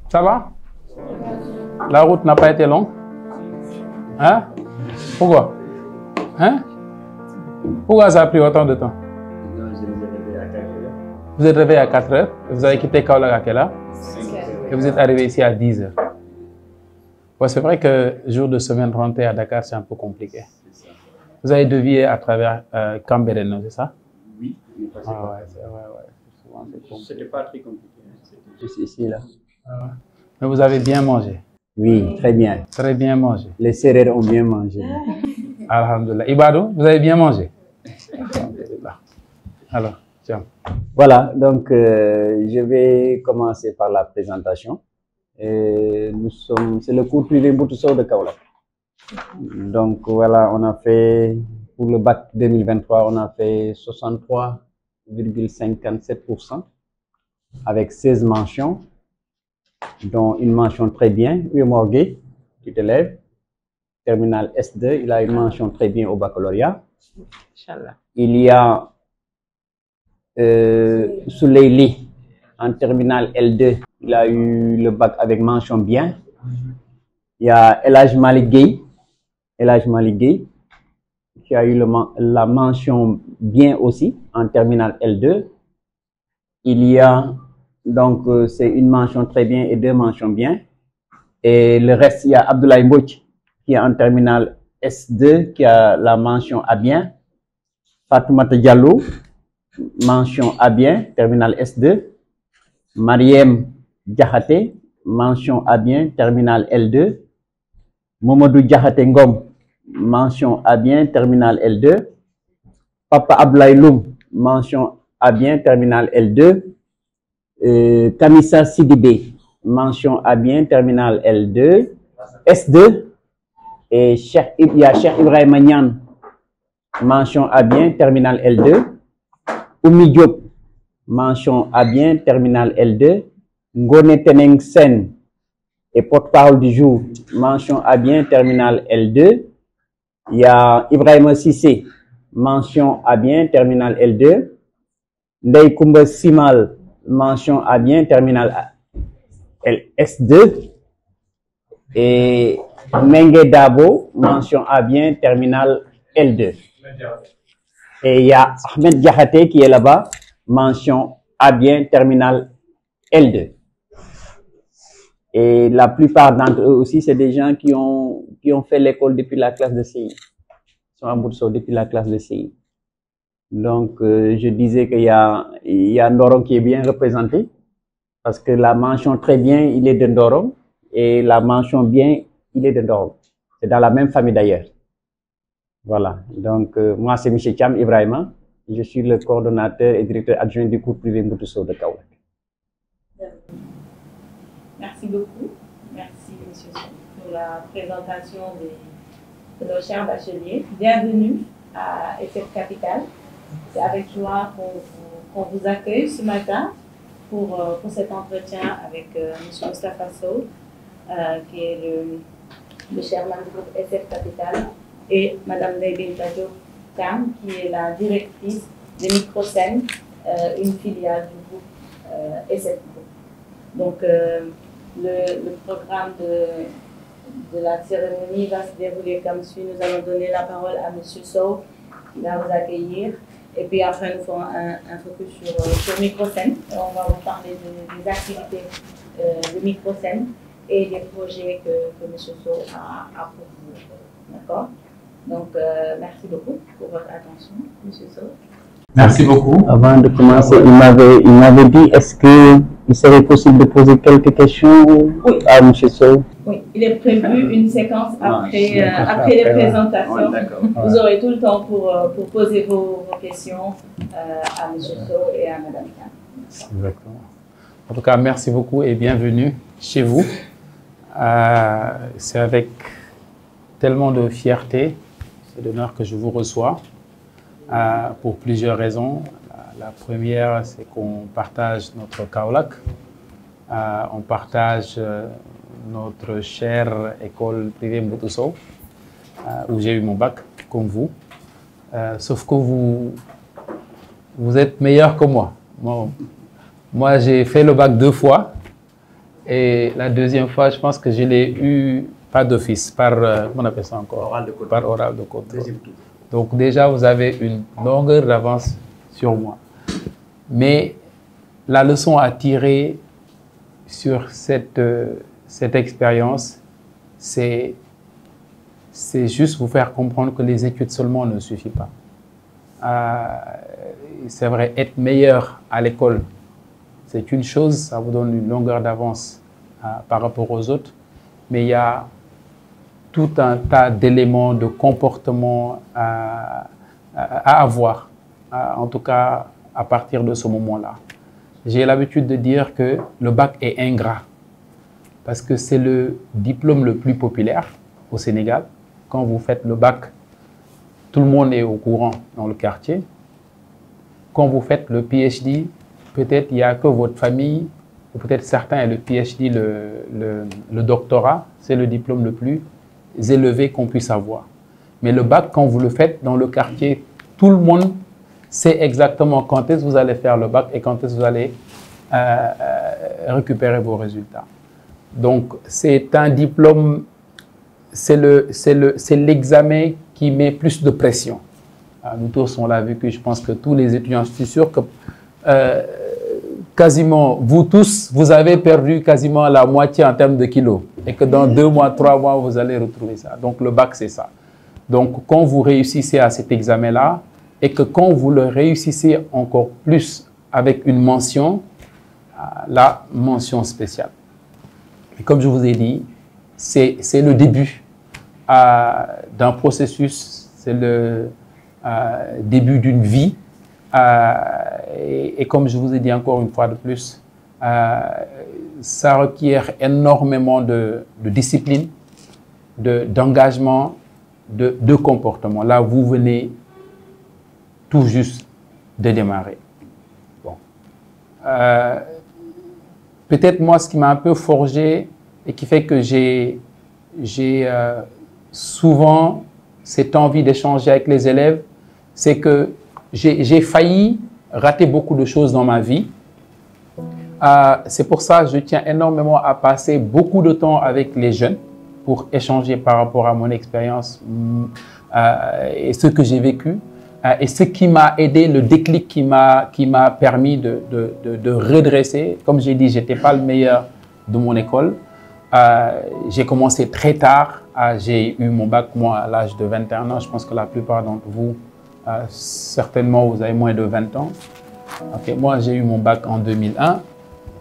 Ça va? La route n'a pas été longue? Hein? Pourquoi? Hein? Pourquoi ça a pris autant de temps? Non, je me suis réveillé à 4 heures. Vous êtes réveillé à 4 heures, vous avez quitté Kaolack à quelle heure? 5 heures. Et vous êtes arrivé ici à 10 heures. Ouais, c'est vrai que jour de semaine rentré à Dakar, c'est un peu compliqué. C'est ça. Vous avez dévié à travers Cambérène, c'est ça? Oui, on est passé Ah par ouais, souvent c'est compliqué. C'était pas très compliqué. C'était juste ici, là. Ah ouais. Mais vous avez bien mangé? Oui, très bien. Très bien mangé. Les Sérères ont bien mangé. Alhamdulillah. Ibadou, vous avez bien mangé? Alhamdulillah. Alors, tiens. Voilà, donc je vais commencer par la présentation. C'est le cours privé Mboutou de Kaolack. Donc voilà, on a fait, pour le bac 2023, on a fait 63,57% avec 16 mentions, dont une mention très bien. Oui, Morgué, qui te lève, terminal S2, il a une mention très bien au baccalauréat. Inch'Allah. Il y a Souleyli, en terminale L2, il a eu le bac avec mention bien. Il y a Elhaj Malik Gueye, qui a eu la mention bien aussi en terminale L2. Il y a donc c'est une mention très bien et 2 mentions bien. Et le reste, il y a Abdoulaye Mbouch qui est en terminale S2 qui a la mention A bien. Fatoumata Diallo, mention A bien, terminale S2. Mariem Diakhaté, mention A bien, terminale L2. Momodou Diakhaté Ngom, mention A bien, terminale L2. Papa Ablaye Loum, mention A bien, terminale L2. Kamissa Sidibé, mention A bien, terminale L2. S2. Et il y a Cheikh Ibrahim Nian, mention A bien, terminale L2. Oumi Diop, mention A bien, terminale L2. Ngone Teneng Sen et porte-parole du jour, mention A bien, terminale L2. Il y a Ibrahim Sissé, mention A bien, terminale L2. Ndeye Koumba Simal, mention A bien, terminale S2. Et Mengue Dabo, mention A bien, terminale L2. Et il y a Ahmed Diakhaté qui est là-bas, mention A bien, terminale L2. Et la plupart d'entre eux aussi, c'est des gens qui ont fait l'école depuis la classe de CI. Ils sont à Bourso depuis la classe de CI. Donc, je disais qu'il y a Ndorong qui est bien représenté, parce que la mention très bien, il est de Ndorong, et la mention bien, il est de Ndorong. C'est dans la même famille d'ailleurs. Voilà. Donc, moi, c'est M. Cham Ibrahima. Je suis le coordonnateur et directeur adjoint du cours privé Mboutou de Kaolack. Merci beaucoup. Merci, M. Sow, pour la présentation de nos chers bacheliers. Bienvenue à SF Capital. C'est avec joie qu'on vous accueille ce matin pour cet entretien avec M. Moustapha Sow, qui est le chairman du groupe SF Capital, et Mme Ndeye Diop Tam, qui est la directrice de Microcène, une filiale du groupe SF Group. Donc, le programme de la cérémonie va se dérouler comme suit. Nous allons donner la parole à M. Sow, qui va vous accueillir. Et puis après, nous ferons un focus sur Microcène. On va vous parler des activités de Microcène et des projets que M. Sow a pour vous. D'accord? Donc, merci beaucoup pour votre attention, M. Sow. Merci beaucoup. Avant de commencer, il m'avait dit, est-ce qu'il serait possible de poser quelques questions à M. Sow? Oui, il est prévu une séquence après les présentations. Ouais, vous aurez tout le temps pour poser vos questions à M. Sow et à Mme Khan. Exactement. En tout cas, merci beaucoup et bienvenue chez vous. C'est avec tellement de fierté et d'honneur que je vous reçois. Pour plusieurs raisons. La première, c'est qu'on partage notre Kaolack, on partage notre chère école privée Mboutou Sow, où j'ai eu mon bac, comme vous. Sauf que vous êtes meilleur que moi. Moi, j'ai fait le bac 2 fois Et la deuxième fois, je pense que je l'ai eu, pas d'office, par, comment on appelle ça encore? Oral de contrôle. Par oral de contrôle. Donc déjà, vous avez une longueur d'avance sur moi. Mais la leçon à tirer sur cette expérience, c'est juste vous faire comprendre que les études seulement ne suffisent pas. C'est vrai, être meilleur à l'école, c'est une chose, ça vous donne une longueur d'avance par rapport aux autres, mais il y a tout un tas d'éléments, de comportements à avoir, en tout cas à partir de ce moment-là. J'ai l'habitude de dire que le bac est ingrat, parce que c'est le diplôme le plus populaire au Sénégal. Quand vous faites le bac, tout le monde est au courant dans le quartier. Quand vous faites le PhD, peut-être il n'y a que votre famille, ou peut-être certains, le PhD, le doctorat, c'est le diplôme le plus élevé qu'on puisse avoir. Mais le bac, quand vous le faites dans le quartier, tout le monde sait exactement quand est-ce que vous allez faire le bac et quand est-ce que vous allez récupérer vos résultats. Donc, c'est un diplôme, c'est l'examen qui met plus de pression. Nous tous, on l'a vécu, je pense que tous les étudiants, je suis sûr que quasiment, vous tous, vous avez perdu quasiment la moitié en termes de kilos. Et que dans 2 mois, 3 mois, vous allez retrouver ça. Donc, le bac, c'est ça. Donc, quand vous réussissez à cet examen-là, et que quand vous le réussissez encore plus avec une mention, la mention spéciale. Et comme je vous ai dit, c'est le début d'un processus, c'est le début d'une vie. Et comme je vous ai dit encore une fois de plus, ça requiert énormément de discipline, d'engagement, de comportement. Là, vous venez tout juste de démarrer. Bon. Peut-être moi, ce qui m'a un peu forgé et qui fait que j'ai souvent cette envie d'échanger avec les élèves, c'est que j'ai failli rater beaucoup de choses dans ma vie. C'est pour ça que je tiens énormément à passer beaucoup de temps avec les jeunes pour échanger par rapport à mon expérience et ce que j'ai vécu. Et ce qui m'a aidé, le déclic qui m'a permis de redresser. Comme j'ai dit, je n'étais pas le meilleur de mon école. J'ai commencé très tard. J'ai eu mon bac, moi, à l'âge de 21 ans. Je pense que la plupart d'entre vous, certainement, vous avez moins de 20 ans. Okay, moi, j'ai eu mon bac en 2001.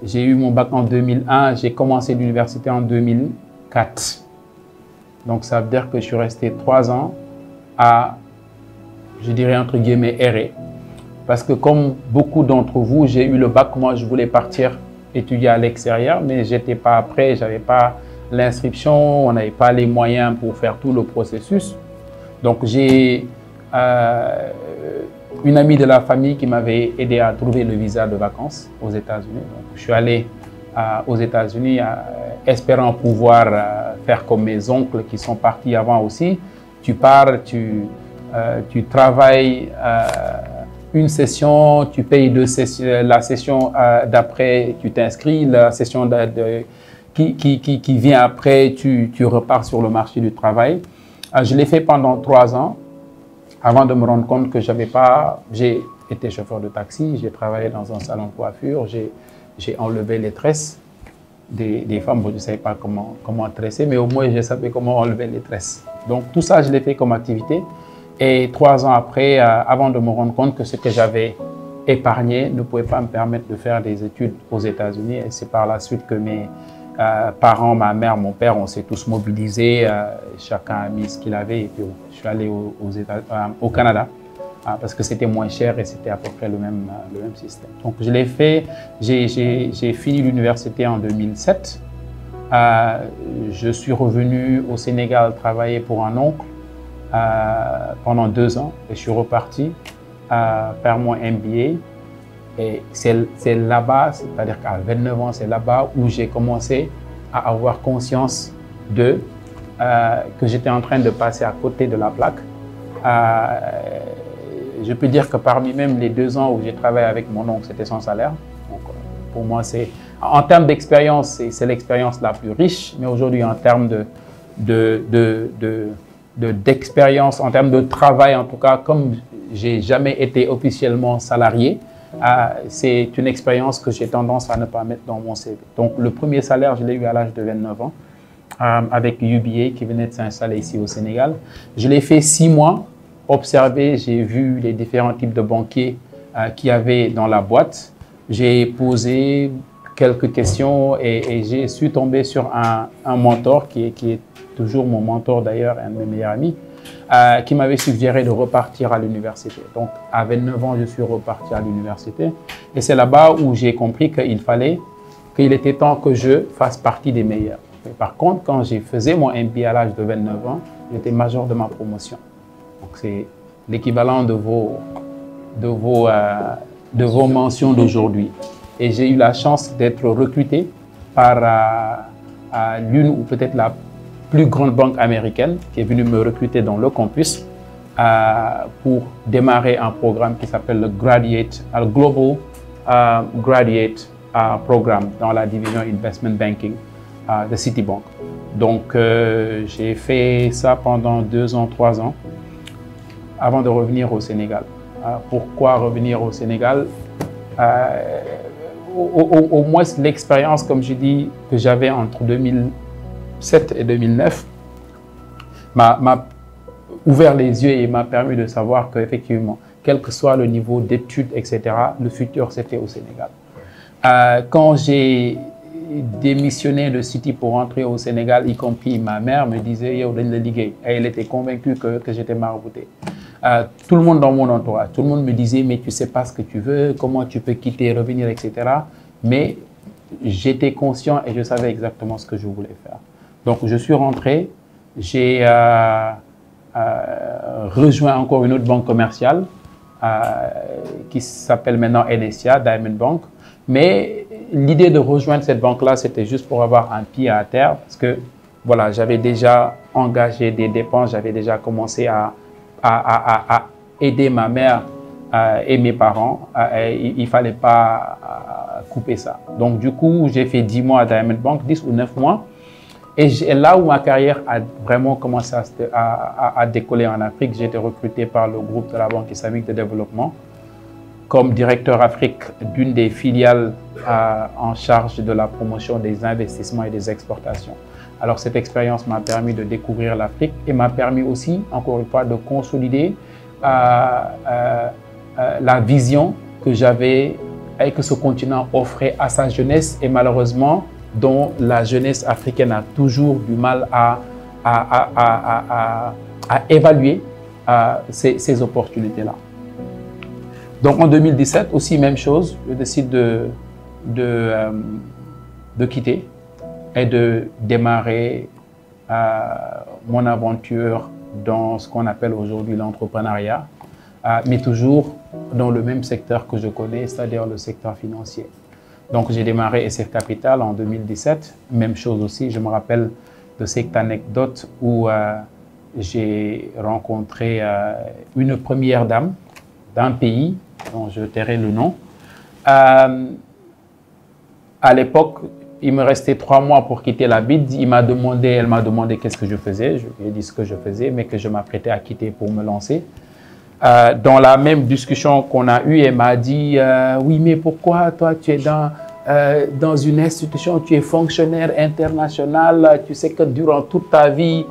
J'ai eu mon bac en 2001. J'ai commencé l'université en 2004. Donc, ça veut dire que je suis resté 3 ans à, je dirais entre guillemets, errer. Parce que comme beaucoup d'entre vous, j'ai eu le bac. Moi, je voulais partir étudier à l'extérieur, mais je n'étais pas prêt. Je n'avais pas l'inscription. On n'avait pas les moyens pour faire tout le processus. Donc, j'ai une amie de la famille qui m'avait aidé à trouver le visa de vacances aux États-Unis. Donc, je suis allé aux États-Unis espérant pouvoir faire comme mes oncles qui sont partis avant aussi. Tu pars, tu travailles une session, tu payes la session d'après, tu t'inscris, la session qui vient après, tu repars sur le marché du travail. Je l'ai fait pendant 3 ans avant de me rendre compte que j'avais pas... J'ai été chauffeur de taxi, j'ai travaillé dans un salon de coiffure, j'ai enlevé les tresses des femmes. Bon, je ne savais pas comment tresser, mais au moins je savais comment enlever les tresses. Donc tout ça, je l'ai fait comme activité. Et 3 ans après, avant de me rendre compte que ce que j'avais épargné ne pouvait pas me permettre de faire des études aux États-Unis. Et c'est par la suite que mes parents, ma mère, mon père, on s'est tous mobilisés. Chacun a mis ce qu'il avait. Et puis je suis allé au Canada parce que c'était moins cher et c'était à peu près le même système. Donc je l'ai fait. J'ai fini l'université en 2007. Je suis revenu au Sénégal travailler pour un oncle pendant 2 ans et je suis reparti faire mon MBA. Et c'est là-bas, c'est-à-dire qu'à 29 ans, c'est là-bas où j'ai commencé à avoir conscience que j'étais en train de passer à côté de la plaque. Je peux dire que parmi même les 2 ans où j'ai travaillé avec mon oncle, c'était sans salaire. Donc, pour moi, c'est En termes d'expérience, c'est l'expérience la plus riche, mais aujourd'hui, en termes d'expérience, en termes de travail, en tout cas, comme j'ai jamais été officiellement salarié, c'est une expérience que j'ai tendance à ne pas mettre dans mon CV. Donc, le premier salaire, je l'ai eu à l'âge de 29 ans, avec UBA qui venait de s'installer ici au Sénégal. Je l'ai fait 6 mois, observé, j'ai vu les différents types de banquiers qu'il y avait dans la boîte. J'ai posé quelques questions et j'ai su tomber sur un mentor qui est toujours mon mentor d'ailleurs, un de mes meilleurs amis, qui m'avait suggéré de repartir à l'université. Donc, à 29 ans, je suis reparti à l'université. Et c'est là-bas où j'ai compris qu'il était temps que je fasse partie des meilleurs. Mais par contre, quand j'ai fait mon MBA à l'âge de 29 ans, j'étais major de ma promotion. Donc, c'est l'équivalent de vos mentions d'aujourd'hui. Et j'ai eu la chance d'être recruté par l'une ou peut-être la plus grande banque américaine qui est venue me recruter dans le campus pour démarrer un programme qui s'appelle le Global Graduate Programme dans la division Investment Banking de Citibank. Donc, j'ai fait ça pendant 2 ans, 3 ans avant de revenir au Sénégal. Pourquoi revenir au Sénégal? Au moins, l'expérience, comme je dis, que j'avais entre 2007 et 2009 m'a ouvert les yeux et m'a permis de savoir qu'effectivement, quel que soit le niveau d'études, etc., le futur, c'était au Sénégal. Quand j'ai démissionné de Citi pour rentrer au Sénégal, y compris ma mère me disait « Yo, donne le liguey ». Et elle était convaincue que j'étais marabouté. Tout le monde dans mon entourage, tout le monde me disait « Mais tu ne sais pas ce que tu veux, comment tu peux quitter, revenir, etc. » Mais j'étais conscient et je savais exactement ce que je voulais faire. Donc, je suis rentré, j'ai rejoint encore une autre banque commerciale qui s'appelle maintenant NSIA, Diamond Bank. Mais l'idée de rejoindre cette banque-là, c'était juste pour avoir un pied à terre parce que voilà, j'avais déjà engagé des dépenses, j'avais déjà commencé à aider ma mère et mes parents. Il ne fallait pas couper ça. Donc, du coup, j'ai fait 10 mois à Diamond Bank, 10 ou 9 mois. Et là où ma carrière a vraiment commencé à décoller en Afrique, j'ai été recruté par le groupe de la Banque islamique de développement comme directeur Afrique d'une des filiales en charge de la promotion des investissements et des exportations. Alors, cette expérience m'a permis de découvrir l'Afrique et m'a permis aussi, encore une fois, de consolider la vision que j'avais et que ce continent offrait à sa jeunesse et malheureusement, dont la jeunesse africaine a toujours du mal à évaluer ces opportunités-là. Donc en 2017, aussi même chose, je décide de quitter et de démarrer mon aventure dans ce qu'on appelle aujourd'hui l'entrepreneuriat, mais toujours dans le même secteur que je connais, c'est-à-dire le secteur financier. Donc j'ai démarré SF Capital en 2017, même chose aussi, je me rappelle de cette anecdote où j'ai rencontré une première dame d'un pays dont je tairai le nom. À l'époque, il me restait 3 mois pour quitter la BID. Elle m'a demandé qu'est-ce que je faisais. Je lui ai dit ce que je faisais, mais que je m'apprêtais à quitter pour me lancer. Dans la même discussion qu'on a eue, elle m'a dit oui, mais pourquoi toi tu es dans une institution, tu es fonctionnaire international, tu sais que durant toute ta vie,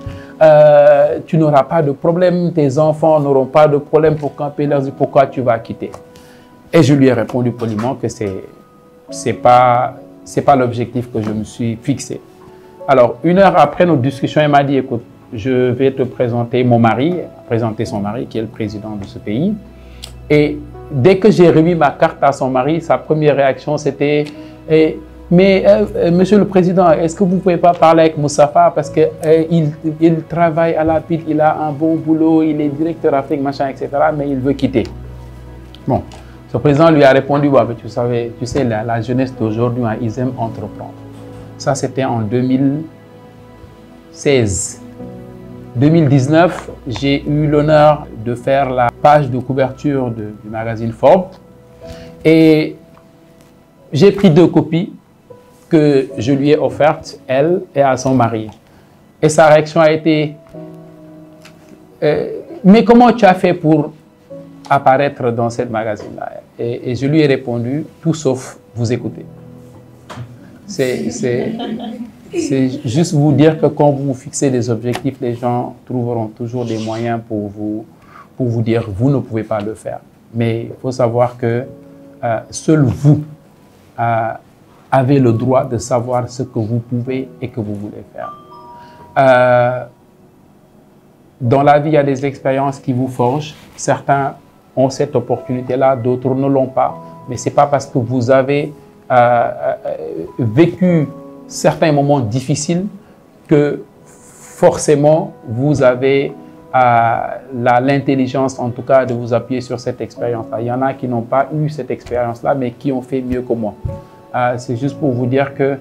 tu n'auras pas de problème, tes enfants n'auront pas de problème pour camper leur vie, pourquoi tu vas quitter? Et je lui ai répondu poliment que c'est pas l'objectif que je me suis fixé. Alors, 1 heure après notre discussion, elle m'a dit, écoute, je vais te présenter mon mari, présenter son mari qui est le président de ce pays. Et dès que j'ai remis ma carte à son mari, sa première réaction c'était mais monsieur le président, est-ce que vous ne pouvez pas parler avec Moustapha parce qu'il travaille à la PID, il a un bon boulot, il est directeur Afrique, machin, etc. mais il veut quitter. Bon, ce président lui a répondu, bah, tu sais, la jeunesse d'aujourd'hui, hein, ils aiment entreprendre. Ça, c'était en 2016. 2019, j'ai eu l'honneur de faire la page de couverture du magazine Forbes et j'ai pris 2 copies que je lui ai offerte, elle et à son mari. Et sa réaction a été mais comment tu as fait pour apparaître dans cette magazine-là? Et je lui ai répondu, tout sauf vous écouter. C'est juste vous dire que quand vous fixez des objectifs, les gens trouveront toujours des moyens pour vous dire, vous ne pouvez pas le faire. Mais il faut savoir que seul vous avez le droit de savoir ce que vous pouvez et que vous voulez faire. Dans la vie, il y a des expériences qui vous forgent. Certains ont cette opportunité-là, d'autres ne l'ont pas. Mais ce n'est pas parce que vous avez vécu certains moments difficiles que forcément vous avez l'intelligence, en tout cas, de vous appuyer sur cette expérience-là. Il y en a qui n'ont pas eu cette expérience-là, mais qui ont fait mieux que moi. C'est juste pour vous dire que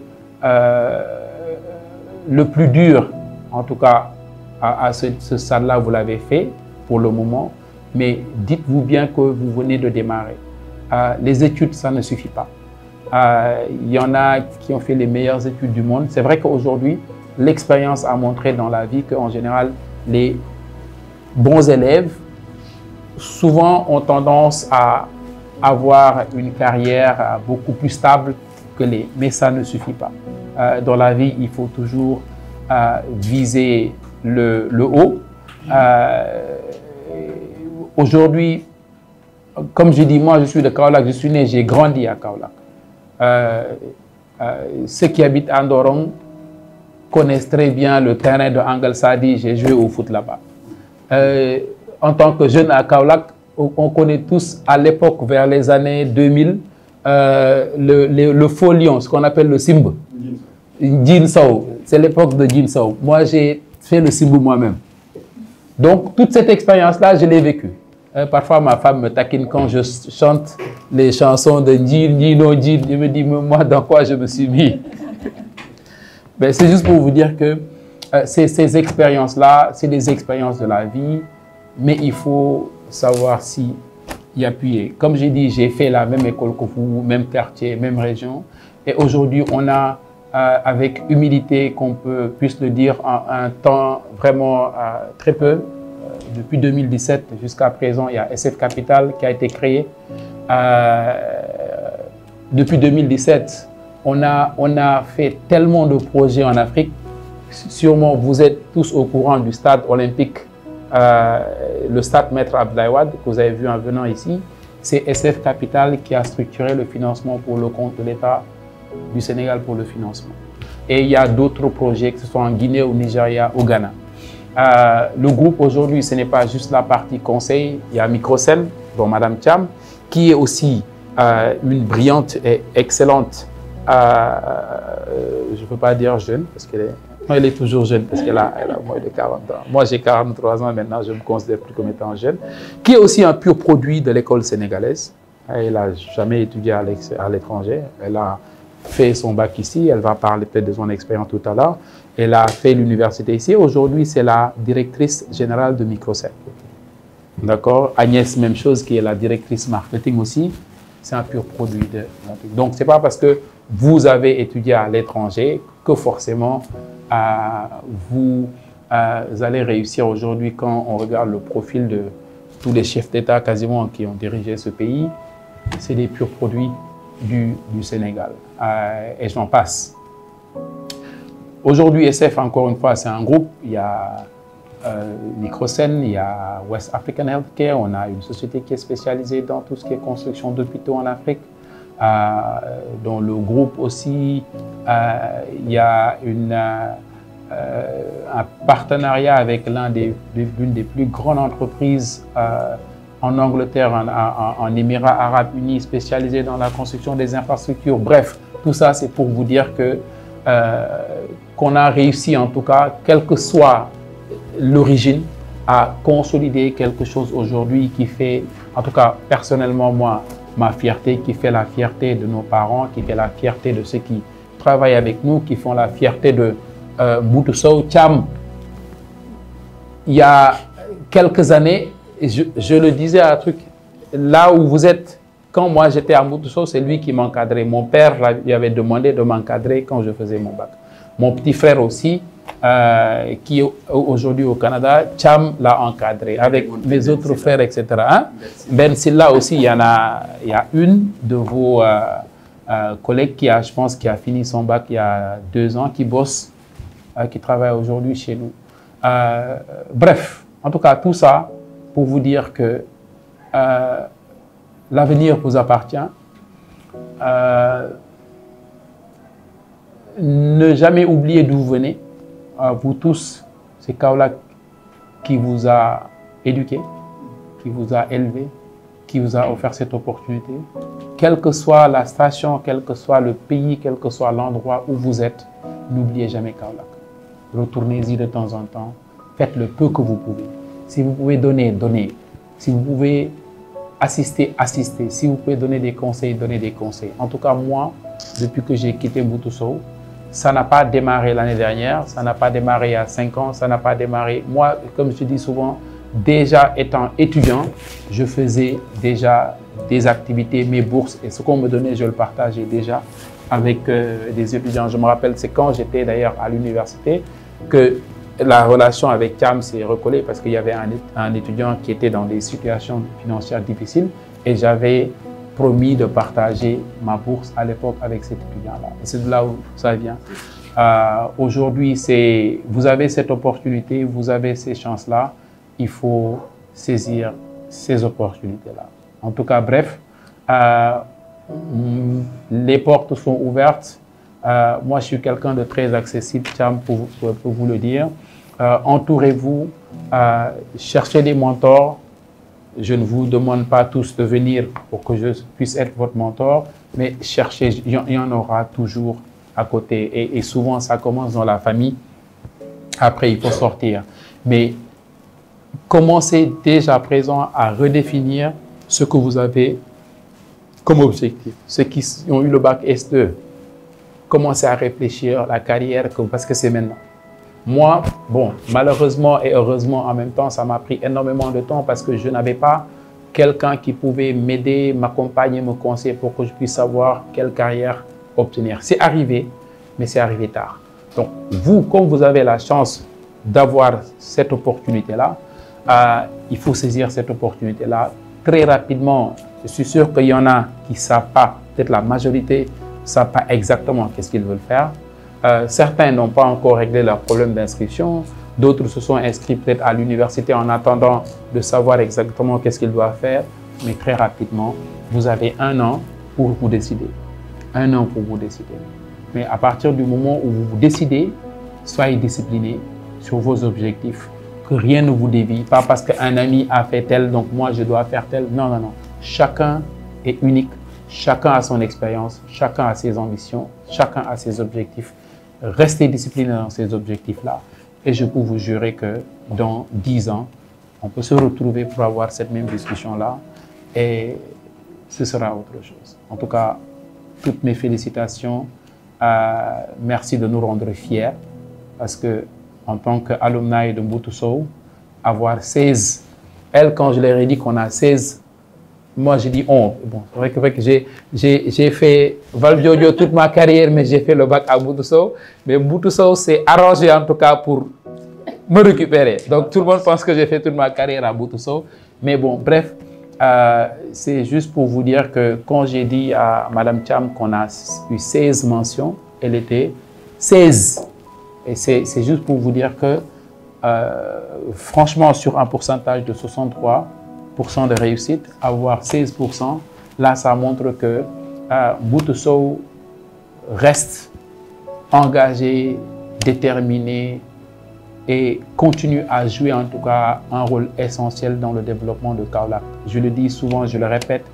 le plus dur, en tout cas, à ce stade-là, vous l'avez fait pour le moment, mais dites-vous bien que vous venez de démarrer. Les études, ça ne suffit pas. Il y en a qui ont fait les meilleures études du monde. C'est vrai qu'aujourd'hui, l'expérience a montré dans la vie qu'en général, les bons élèves, souvent, ont tendance à avoir une carrière beaucoup plus stable que les... Mais ça ne suffit pas. Dans la vie, il faut toujours viser le haut. Aujourd'hui, comme je dis, moi je suis de Kaolack, je suis né, j'ai grandi à Kaolack. Ceux qui habitent à Ndorong connaissent très bien le terrain de Angal Sadi, j'ai joué au foot là-bas. En tant que jeune à Kaolack, on connaît tous à l'époque, vers les années 2000, le faux lion, ce qu'on appelle le Simba. Jin Sao, c'est l'époque de Jin Sao. Moi, j'ai fait le Simba moi-même. Donc, toute cette expérience-là, je l'ai vécue. Parfois, ma femme me taquine quand je chante les chansons de Jin, Jino, Jin. Je me dis, moi, dans quoi je me suis mis? Ben, c'est juste pour vous dire que ces expériences-là, c'est des expériences de la vie, mais il faut savoir s'y appuyer. Comme j'ai dit, j'ai fait la même école que vous, même quartier, même région. Et aujourd'hui, on a, avec humilité, qu'on puisse le dire, un temps vraiment très peu. Depuis 2017 jusqu'à présent, il y a SF Capital qui a été créé. Depuis 2017, on a fait tellement de projets en Afrique. Sûrement, vous êtes tous au courant du stade olympique, le stade Maître Abdoulaye Wade, que vous avez vu en venant ici. C'est SF Capital qui a structuré le financement pour le compte de l'État du Sénégal pour le financement. Et il y a d'autres projets, que ce soit en Guinée, au Nigeria, au Ghana. Le groupe aujourd'hui, ce n'est pas juste la partie conseil. Il y a Microcel, dont Madame Cham, qui est aussi une brillante et excellente, je ne peux pas dire jeune, parce qu'elle est toujours jeune, parce qu'elle a moins de 40 ans. Moi, j'ai 43 ans maintenant, je ne me considère plus comme étant jeune, qui est aussi un pur produit de l'école sénégalaise. Elle n'a jamais étudié à l'étranger. Elle a fait son bac ici, elle va parler peut-être de son expérience tout à l'heure. Elle a fait l'université ici. Aujourd'hui, c'est la directrice générale de Microcel. D'accord? Agnès, même chose, qui est la directrice marketing aussi. C'est un pur produit de... Donc, ce n'est pas parce que vous avez étudié à l'étranger que forcément vous allez réussir aujourd'hui. Quand on regarde le profil de tous les chefs d'État quasiment qui ont dirigé ce pays, c'est des purs produits du Sénégal. Et j'en passe. Aujourd'hui, SF, encore une fois, c'est un groupe. Il y a Microcen, il y a West African Healthcare. On a une société qui est spécialisée dans tout ce qui est construction d'hôpitaux en Afrique. Dans le groupe aussi, il y a un partenariat avec l'une des plus grandes entreprises en Angleterre, en Émirats Arabes Unis, spécialisée dans la construction des infrastructures. Bref, tout ça, c'est pour vous dire que qu'on a réussi, en tout cas, quelle que soit l'origine, à consolider quelque chose aujourd'hui qui fait, en tout cas, personnellement, moi, ma fierté, qui fait la fierté de nos parents, qui fait la fierté de ceux qui travaillent avec nous, qui font la fierté de Boutou Cham. Il y a quelques années, je le disais à un truc, là où vous êtes, quand moi j'étais à Mbutuso, c'est lui qui m'encadrait. Mon père lui avait demandé de m'encadrer quand je faisais mon bac. Mon petit frère aussi, qui est aujourd'hui au Canada, Cham l'a encadré avec mes autres frères, etc. Hein? Ben Silla aussi, il y a une de vos collègues qui a, je pense, qui a fini son bac il y a 2 ans, qui bosse, qui travaille aujourd'hui chez nous. Bref, en tout cas, tout ça pour vous dire que l'avenir vous appartient. Ne jamais oublier d'où vous venez. Vous tous, c'est Kaolack qui vous a éduqué, qui vous a élevé, qui vous a offert cette opportunité. Quelle que soit la station, quel que soit le pays, quel que soit l'endroit où vous êtes, n'oubliez jamais Kaolack. Retournez-y de temps en temps. Faites le peu que vous pouvez. Si vous pouvez donner, donnez. Si vous pouvez assister, assistez. Si vous pouvez donner des conseils, donnez des conseils. En tout cas, moi, depuis que j'ai quitté Mbutuso, ça n'a pas démarré l'année dernière, ça n'a pas démarré il y a 5 ans, ça n'a pas démarré. Moi, comme je dis souvent, déjà étant étudiant, je faisais déjà des activités, mes bourses, et ce qu'on me donnait, je le partageais déjà avec des étudiants. Je me rappelle, c'est quand j'étais d'ailleurs à l'université que la relation avec Cham s'est recollée parce qu'il y avait un étudiant qui était dans des situations financières difficiles et j'avais promis de partager ma bourse à l'époque avec cet étudiant-là. C'est de là où ça vient. Aujourd'hui, vous avez cette opportunité, vous avez ces chances-là, il faut saisir ces opportunités-là. En tout cas, bref, les portes sont ouvertes. Moi, je suis quelqu'un de très accessible, Cham, pour vous le dire. Entourez-vous, cherchez des mentors. Je ne vous demande pas tous de venir pour que je puisse être votre mentor, mais cherchez, il y en aura toujours à côté. Et souvent, ça commence dans la famille. Après, il faut sortir. Mais commencez déjà à présent à redéfinir ce que vous avez comme objectif. Ceux qui ont eu le bac S2, commencez à réfléchir à la carrière parce que c'est maintenant. Moi, bon, malheureusement et heureusement en même temps, ça m'a pris énormément de temps parce que je n'avais pas quelqu'un qui pouvait m'aider, m'accompagner, me conseiller pour que je puisse savoir quelle carrière obtenir. C'est arrivé, mais c'est arrivé tard. Donc, vous, comme vous avez la chance d'avoir cette opportunité-là, il faut saisir cette opportunité-là très rapidement. Je suis sûr qu'il y en a qui ne savent pas, peut-être la majorité ne savent pas exactement qu'est-ce qu'ils veulent faire. Certains n'ont pas encore réglé leur problème d'inscription, d'autres se sont inscrits peut-être à l'université en attendant de savoir exactement qu'est-ce qu'ils doivent faire. Mais très rapidement, vous avez 1 an pour vous décider. 1 an pour vous décider. Mais à partir du moment où vous vous décidez, soyez discipliné sur vos objectifs. Que rien ne vous dévie. Pas parce qu'un ami a fait tel, donc moi je dois faire tel. Non, non, non. Chacun est unique. Chacun a son expérience. Chacun a ses ambitions. Chacun a ses objectifs. Restez discipliné dans ces objectifs-là. Et je peux vous jurer que dans 10 ans, on peut se retrouver pour avoir cette même discussion-là. Et ce sera autre chose. En tout cas, toutes mes félicitations. Merci de nous rendre fiers. Parce que en tant qu'alumni de Mbutuso, avoir 16, elle, quand je leur ai dit qu'on a 16, moi j'ai dit 11. Bon, c'est vrai que j'ai fait Valdiodio toute ma carrière, mais j'ai fait le bac à Mbutuso. Mais Mbutuso s'est arrangé en tout cas pour me récupérer. Donc tout le monde pense que j'ai fait toute ma carrière à Mbutuso. Mais bon, bref, c'est juste pour vous dire que quand j'ai dit à Madame Cham qu'on a eu 16 mentions, elle était 16. Et c'est juste pour vous dire que, franchement, sur un pourcentage de 63% de réussite, avoir 16%, là, ça montre que Mbutuso reste engagé, déterminé et continue à jouer en tout cas un rôle essentiel dans le développement de Kaolack. Je le dis souvent, je le répète,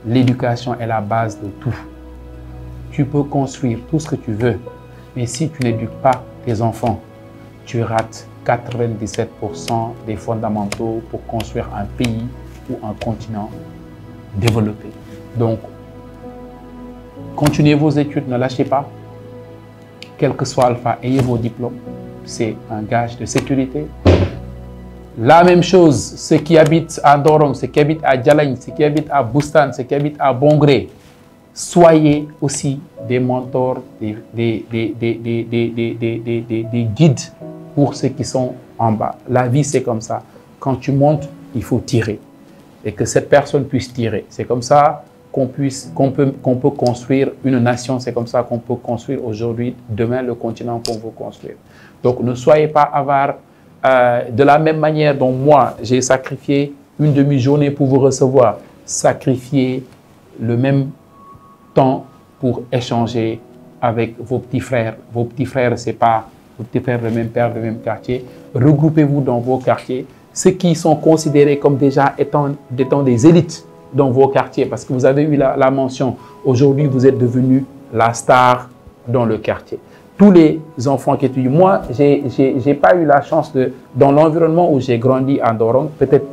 l'éducation est la base de tout. Tu peux construire tout ce que tu veux, mais si tu n'éduques pas tes enfants, tu rates 97% des fondamentaux pour construire un pays ou un continent développé. Donc, continuez vos études, ne lâchez pas. Quel que soit Alpha, ayez vos diplômes. C'est un gage de sécurité. La même chose, ceux qui habitent à Ndorong, ceux qui habitent à Djalagne, ceux qui habitent à Boustan, ceux qui habitent à Bongré, soyez aussi des mentors, des guides pour ceux qui sont en bas. La vie, c'est comme ça. Quand tu montes, il faut tirer. Et que cette personne puisse tirer. C'est comme ça qu'on peut construire une nation. C'est comme ça qu'on peut construire aujourd'hui, demain, le continent qu'on veut construire. Donc, ne soyez pas avares. De la même manière dont moi, j'ai sacrifié une demi-journée pour vous recevoir, sacrifiez le même temps pour échanger avec vos petits frères. Vos petits frères, ce n'est pas vos petits frères le même père, le même quartier. Regroupez-vous dans vos quartiers. Ceux qui sont considérés comme déjà étant des élites dans vos quartiers, parce que vous avez eu la mention, aujourd'hui vous êtes devenu la star dans le quartier. Tous les enfants qui étudient, moi, j'ai pas eu la chance dans l'environnement où j'ai grandi à Ndorong, peut-être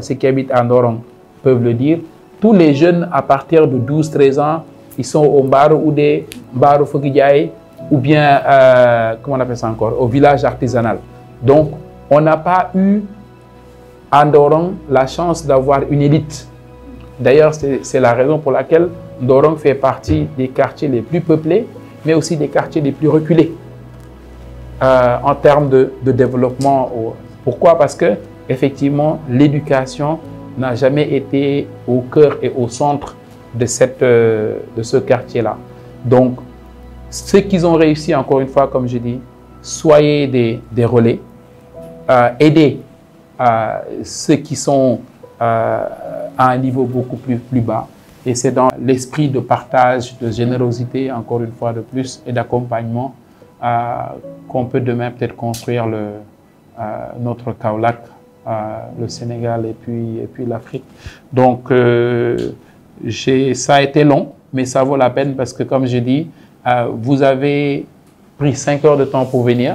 ceux qui habitent à Ndorong peuvent le dire, tous les jeunes à partir de 12-13 ans, ils sont au Mbaro ou des Mbaro Fogidjaï, ou bien, comment on appelle ça encore, au village artisanal. Donc, on n'a pas eu à Ndorong la chance d'avoir une élite. D'ailleurs, c'est la raison pour laquelle Ndorong fait partie des quartiers les plus peuplés, mais aussi des quartiers les plus reculés en termes de développement. Pourquoi? Parce que effectivement, l'éducation n'a jamais été au cœur et au centre de ce quartier-là. Donc, ceux qui ont réussi, encore une fois, comme je dis, soyez des relais, aidez ceux qui sont à un niveau beaucoup plus bas. Et c'est dans l'esprit de partage, de générosité, encore une fois de plus, et d'accompagnement qu'on peut demain peut-être construire notre Kaolack, le Sénégal et puis l'Afrique. Donc, ça a été long, mais ça vaut la peine parce que, comme je dis, vous avez pris 5 heures de temps pour venir.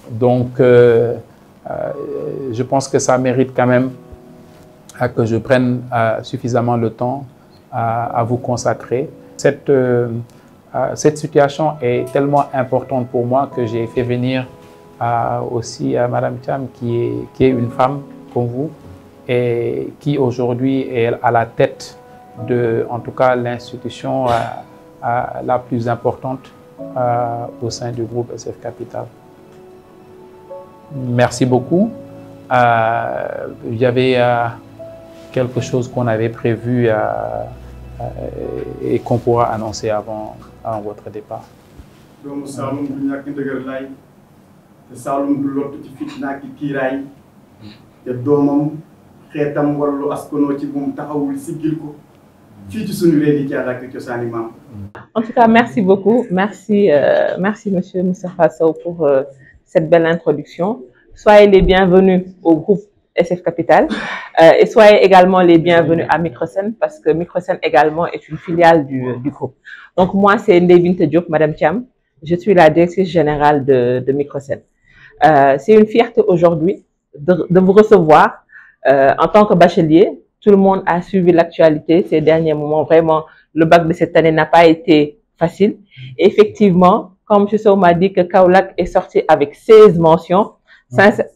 Donc, je pense que ça mérite quand même que je prenne suffisamment le temps à vous consacrer. Cette situation est tellement importante pour moi que j'ai fait venir aussi à Madame Thiam, qui est une femme comme vous et qui aujourd'hui est à la tête de, en tout cas, l'institution la plus importante au sein du groupe SF Capital. Merci beaucoup. Il y avait quelque chose qu'on avait prévu et qu'on pourra annoncer avant votre départ. Donc, Saloum du ñàkk ndëgër lay te Saloum du lott ci fitna ki kiiraay te doomam xeetam wàllu askanoo ci moom taxawul siggil ko fii ci suñu réew yi ci àll ak cosaani maam. En tout cas, merci beaucoup. Merci, merci Monsieur Moustapha Sow pour cette belle introduction. Soyez les bienvenus au groupe SF Capital et soyez également les bienvenus à Microsen parce que Microsen également est une filiale du groupe. Donc moi, c'est Ndeye Binta Diop, Madame Thiam. Je suis la directrice générale de Microsen. C'est une fierté aujourd'hui de vous recevoir en tant que bachelier. Tout le monde a suivi l'actualité ces derniers moments. Vraiment, le bac de cette année n'a pas été facile. Et effectivement, comme M. Sow m'a dit que Kaolack est sorti avec 16 mentions.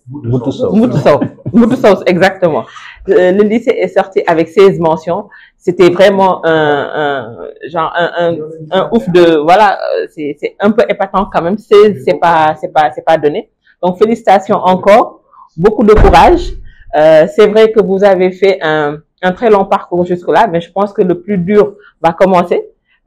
Moutoussaou, exactement. Le lycée est sorti avec 16 mentions. C'était vraiment un ouf de, voilà, c'est un peu épatant quand même. 16, c'est pas donné. Donc, félicitations encore. Beaucoup de courage. C'est vrai que vous avez fait un très long parcours jusque-là, mais je pense que le plus dur va commencer.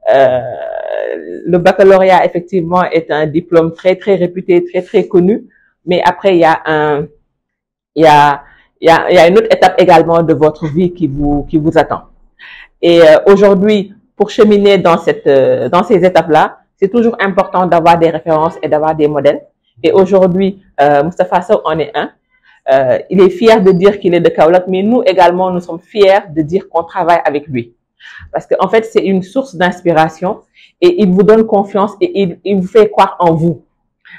Le baccalauréat, effectivement, est un diplôme très, très réputé, très, très connu. Mais après, il y a une autre étape également de votre vie qui vous attend. Et aujourd'hui, pour cheminer dans ces étapes-là, c'est toujours important d'avoir des références et d'avoir des modèles. Et aujourd'hui, Moustapha Sow en est un. Il est fier de dire qu'il est de Kaolack, mais nous également, nous sommes fiers de dire qu'on travaille avec lui. Parce qu'en fait, c'est une source d'inspiration et il vous donne confiance et il vous fait croire en vous.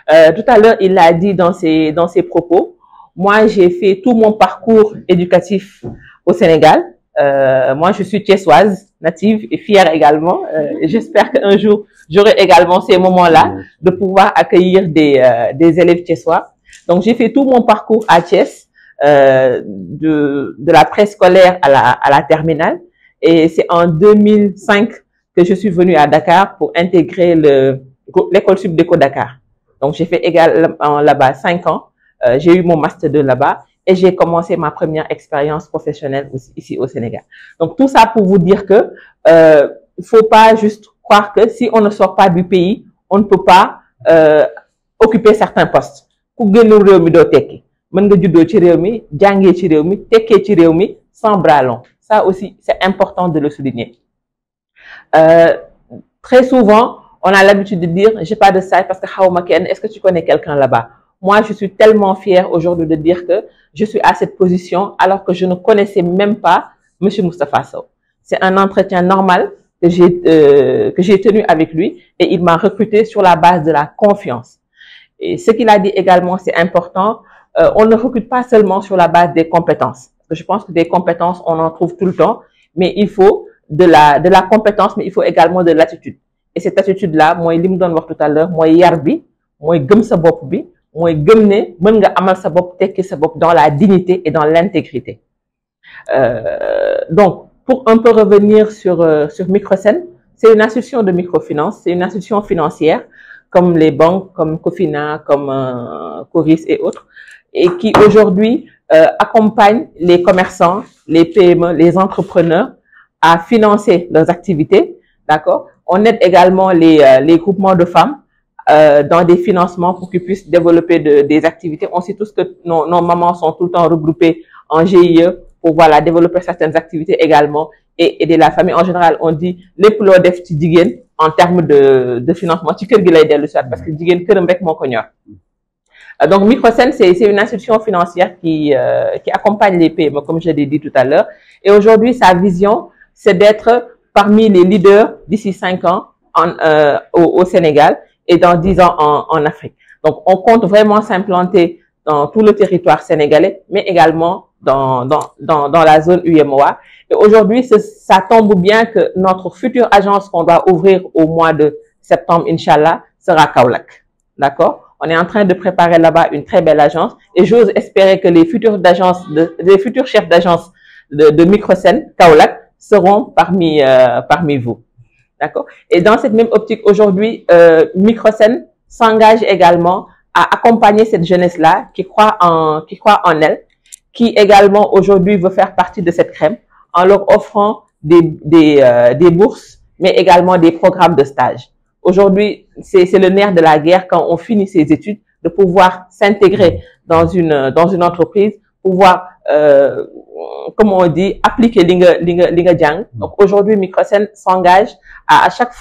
Tout à l'heure, il l'a dit dans ses propos. Moi, j'ai fait tout mon parcours éducatif au Sénégal. Moi, je suis thiessoise, native et fière également. J'espère qu'un jour, j'aurai également ces moments-là de pouvoir accueillir des élèves thiessois. Donc, j'ai fait tout mon parcours à Thiès. de la préscolaire à la terminale. Et c'est en 2005 que je suis venue à Dakar pour intégrer l'école Subdeco Dakar. Donc, j'ai fait également là-bas 5 ans. J'ai eu mon master 2 là-bas et j'ai commencé ma première expérience professionnelle aussi, ici au Sénégal. Donc, tout ça pour vous dire que il faut pas juste croire que si on ne sort pas du pays, on ne peut pas occuper certains postes. Ku génnul réew mi doo tekki mën nga juddoo ci réew mi jàngee ci réew mi tekkee ci réew mi sans bras long. Ça aussi, c'est important de le souligner. Très souvent, on a l'habitude de dire j'ai pas de stage parce que xawma kenn. Est-ce que tu connais quelqu'un là-bas? Moi, je suis tellement fière aujourd'hui de dire que je suis à cette position alors que je ne connaissais même pas Monsieur Moustapha Sow. C'est un entretien normal que j'ai tenu avec lui et il m'a recruté sur la base de la confiance. Et ce qu'il a dit également, c'est important. On ne recrute pas seulement sur la base des compétences. Parce que je pense que des compétences, on en trouve tout le temps, mais il faut de la compétence, mais il faut également de l'attitude. Et cette attitude-là, moi, li mu doon wax tout à l'heure, moi yar bi, moi gëm sa bopp bi, moi gëm ne mën nga amal sa bopp tekki sa bopp dans la dignité et dans l'intégrité. Donc, pour un peu revenir sur Microsen, c'est une institution de microfinance, c'est une institution financière comme les banques, comme Cofina, comme Coris et autres, et qui aujourd'hui accompagne les commerçants, les PME, les entrepreneurs à financer leurs activités. D'accord? On aide également les groupements de femmes dans des financements pour qu'ils puissent développer des activités. On sait tous que nos mamans sont tout le temps regroupées en GIE pour voilà, développer certaines activités également et aider la famille. En général, on dit les plots def ci jigéen en termes de financement. Ci kër gi lay dellu soit parce que jigéen këram rek moo ko ñor. Donc, Microsen, c'est une institution financière qui accompagne les PME, comme je l'ai dit tout à l'heure. Et aujourd'hui, sa vision, c'est d'être parmi les leaders d'ici 5 ans au Sénégal et dans 10 ans en Afrique. Donc, on compte vraiment s'implanter dans tout le territoire sénégalais, mais également dans la zone UEMOA. Et aujourd'hui, ça tombe bien que notre future agence qu'on doit ouvrir au mois de septembre, Inch'Allah, sera Kaolack. D'accord? On est en train de préparer là-bas une très belle agence et j'ose espérer que les futurs chefs d'agence de Microsen, Kaolack, seront parmi vous. D'accord? Et dans cette même optique, aujourd'hui, Microsen s'engage également à accompagner cette jeunesse-là qui croit en elle, qui également aujourd'hui veut faire partie de cette crème en leur offrant des bourses, mais également des programmes de stage. Aujourd'hui, c'est le nerf de la guerre quand on finit ses études, de pouvoir s'intégrer dans une entreprise, pouvoir, comme on dit, appliquer l'inga jang. Donc aujourd'hui, Microsen s'engage à chaque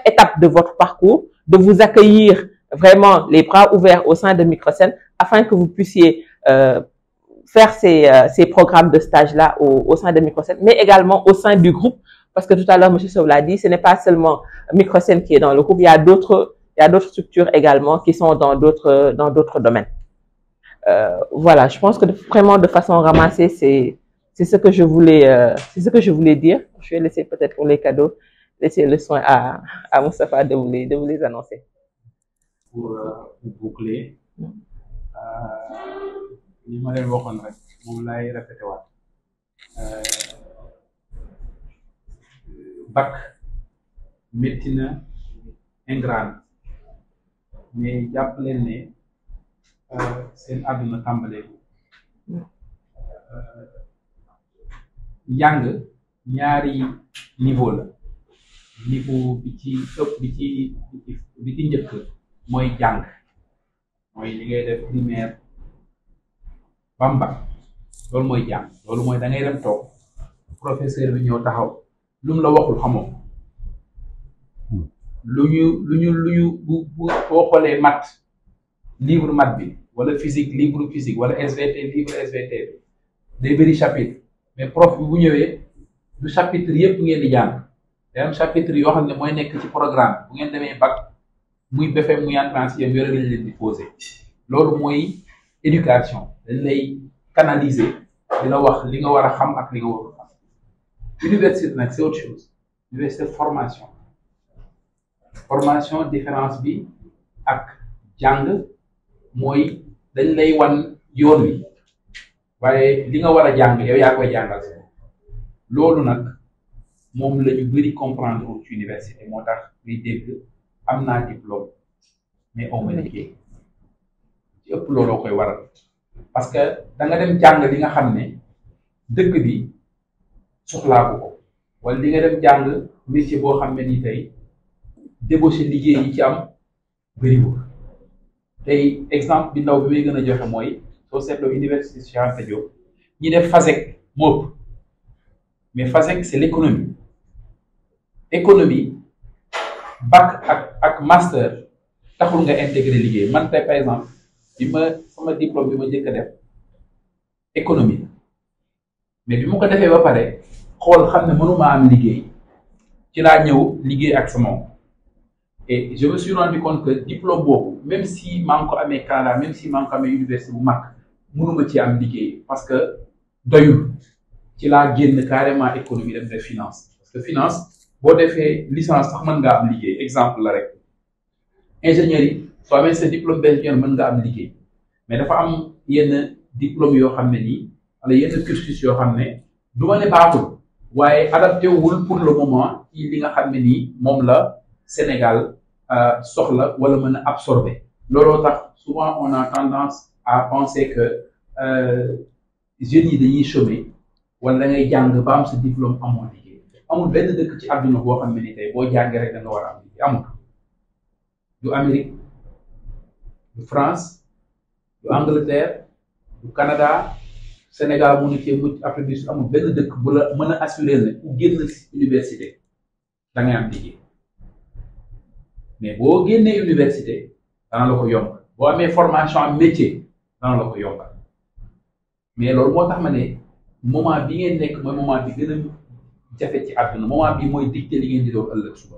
étape de votre parcours, de vous accueillir vraiment les bras ouverts au sein de Microsen afin que vous puissiez faire ces programmes de stage-là au sein de Microsen, mais également au sein du groupe. Parce que tout à l'heure, M. Sow l'a dit, ce n'est pas seulement Microsen qui est dans le groupe, il y a d'autres structures également qui sont dans d'autres domaines. Voilà, je pense que vraiment de façon ramassée, c'est ce que je voulais dire. Je vais laisser peut-être pour les cadeaux, laisser le soin à Moustapha de vous les annoncer. Pour boucler, li ma leen waxoon rek moom laay répété waat. Bac métti na ingrat mais jàpp leen ne seen àdduna tàmbalee njàng ñaari niveau la niveau bi ci ëpp bi ci njëkk mooy jàng mooy li ngay def primaire bamba loolu mooy jàng loolu mooy da ngay dem toog professeur bi ñëw taxaw lu mu la waxul xamoo lu ñu boo xoolee maths livre maths bi wala physique livre physique wala SVT livre SVT bi day bëri chapitre mais prof bi bu ñëwee du chapitre yëpp ngeen di jàng day am chapitre yoo xam ne mooy nekk ci programme bu ngeen demee bac muy BFEM muy entrée en sixième yore lañ leen di posé loolu mooy éducation dañ lay canaliser di la wax li nga war a xam ak li nga warul xam. Université nag c'est autre chose université formation différence bi ak jàng mooy dañ lay wan yoon wi waaye li nga war a jàng yow yaa koy jàngal sa bopp loolu nag moom la ñu bëri comprendre ci université moo tax ngay dégg am naa diplôme mais aw ma liggéey ci ëpp looloo koy waral parce que da nga dem jàng li nga xam ne dëkk bi soxlaa ko wala li nga dem jàng métier boo xam ne nii tey débauché liggéey yi ci am bëriwul tey exemple bi ndaw bi may gën a joxe mooy soo seetloo université Cheikh Anta Diop ñi def FASEG moo ëpp mais FASEG c'est l'économie bac ak master taxul nga intégrer liggéey man tey par exemple bi ma sama diplôme bi ma njëkk a def économie mais bi ma ko defee ba pare xool xam ne mënuma am liggéey ci laa ñëw liggéey ak sama et je me suis rendu compte que diplôme boobu même si maa ngi ko amee Canada même si maa ngi ko amee université bu mag mënuma ci am liggéey parce que doyul ci laa génn carrément économie dem def finance parce que finance boo defee licence sax mën nga am liggéey exemple la rek ingénieur yi soo amee sa diplôme d'ingénieur mën nga am liggéey mais dafa am yenn diplôme yoo xam ne nii wala yenn cursus yoo xam ne du ma ne baaxul waaye adapté wul pour le moment ci li nga xam ne nii moom la Sénégal soxla wala mën a absorber looloo tax souvent on a tendance à penser que jeunes yi dañuy chômer wala da ngay jàng ba am sa diplôme amoo liggéey amul benn dëkk ci àdduna boo xam ne ni tey boo jàngee rek da nga war a am liggéey amul du Amérique du France du Angleterre du Canada Sénégal mu ngi cee mucc Afrique du Sud amul benn dëkk bu la mën a assurer ne ku génn université da ngay am liggéey mais boo génnee université dana la ko yomb boo amee formation am métier dana la ko yombal mais loolu moo tax ma ne moment bi ngeen nekk mooy moment bi gën a jafe ci àdduna moment bi mooy dicté li ngeen di doon ëllëg suba